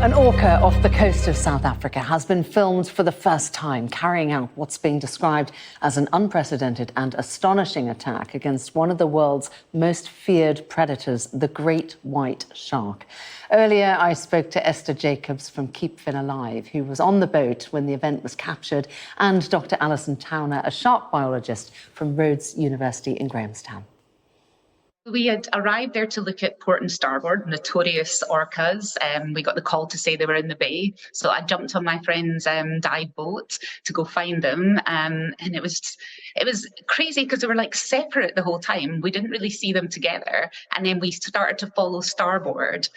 An orca off the coast of South Africa has been filmed for the first time, carrying out what's being described as an unprecedented and astonishing attack against one of the world's most feared predators, the great white shark. Earlier, I spoke to Esther Jacobs from Keep Fin Alive, who was on the boat when the event was captured, and Dr. Alison Towner, a shark biologist from Rhodes University in Grahamstown. We had arrived there to look at port and starboard, notorious orcas. We got the call to say they were in the bay. So I jumped on my friend's dive boat to go find them. And it was crazy because they were like separate the whole time. We didn't really see them together. And then we started to follow starboard.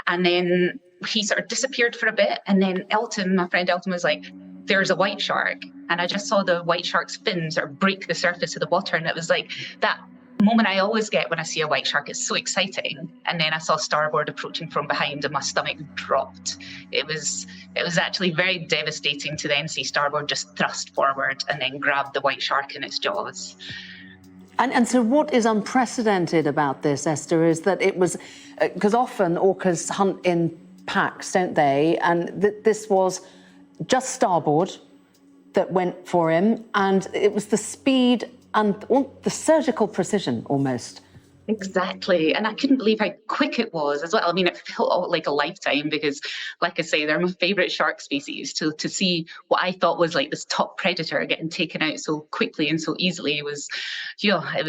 And then he sort of disappeared for a bit. And then Elton, my friend Elton, was like, "There's a white shark." And I just saw the white shark's fins sort of break the surface of the water. And it was like that moment I always get when I see a white shark. It's so exciting. And then I saw starboard approaching from behind and my stomach dropped. It was actually very devastating to then see starboard just thrust forward and then grab the white shark in its jaws. And so what is unprecedented about this, Esther, is that it was, because often orcas hunt in packs, don't they? And this was just starboard that went for him, and it was the speed and the surgical precision almost. Exactly. And I couldn't believe how quick it was as well. I mean, it felt like a lifetime because, like I say, they're my favourite shark species. To see what I thought was like this top predator getting taken out so quickly and so easily was, it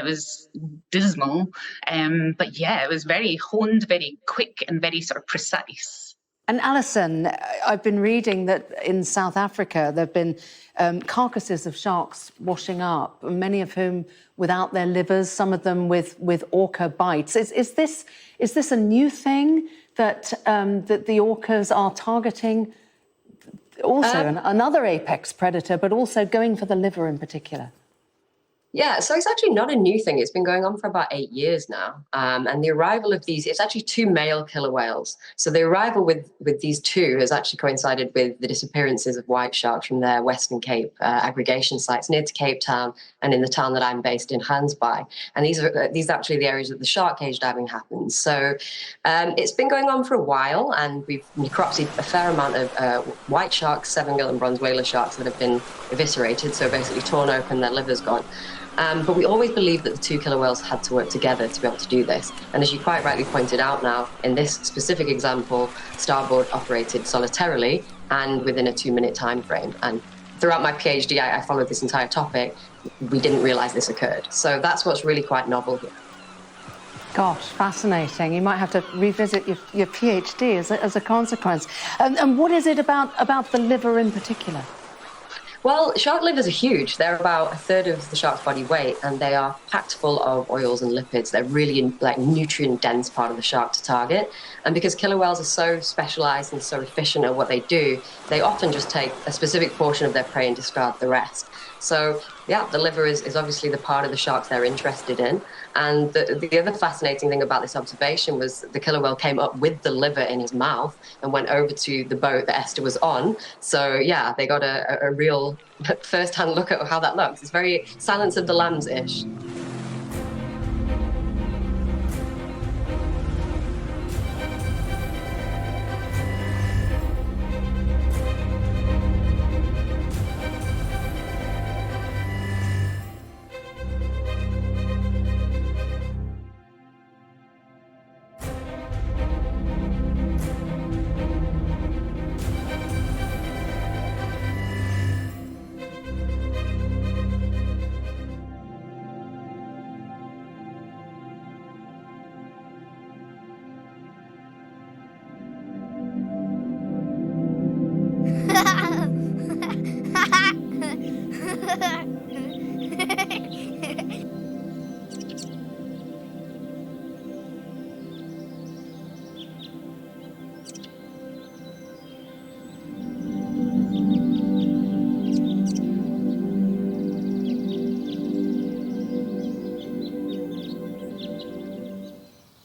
was dismal. But yeah, it was very honed, very quick and very sort of precise. And Alison, I've been reading that in South Africa there have been carcasses of sharks washing up, many of whom without their livers, some of them with orca bites. Is this a new thing that that the orcas are targeting? Also another apex predator, but also going for the liver in particular. Yeah, so it's actually not a new thing. It's been going on for about 8 years now. And the arrival of these, it's actually 2 male killer whales. So the arrival with these 2 has actually coincided with the disappearances of white sharks from their Western Cape aggregation sites near to Cape Town and in the town that I'm based in, Hansby. And these are actually the areas that the shark cage diving happens. So it's been going on for a while, and we've necropsied a fair amount of white sharks, 7-gill and bronze whaler sharks that have been eviscerated, so basically torn open, their liver's gone. But we always believed that the 2 killer whales had to work together to be able to do this. And as you quite rightly pointed out now, in this specific example, starboard operated solitarily and within a 2-minute time frame. And throughout my PhD, I followed this entire topic. We didn't realise this occurred. So that's what's really quite novel here. Gosh, fascinating. You might have to revisit your PhD as a consequence. And what is it about the liver in particular? Well, shark livers are huge. They're about 1/3 of the shark's body weight, and they are packed full of oils and lipids. They're really nutrient-dense part of the shark to target. And because killer whales are so specialised and so efficient at what they do, they often just take a specific portion of their prey and discard the rest. So, yeah, the liver is obviously the part of the sharks they're interested in. And the other fascinating thing about this observation was the killer whale came up with the liver in his mouth and went over to the boat that Esther was on. So, yeah, they got a real first-hand look at how that looks. It's very Silence of the Lambs-ish.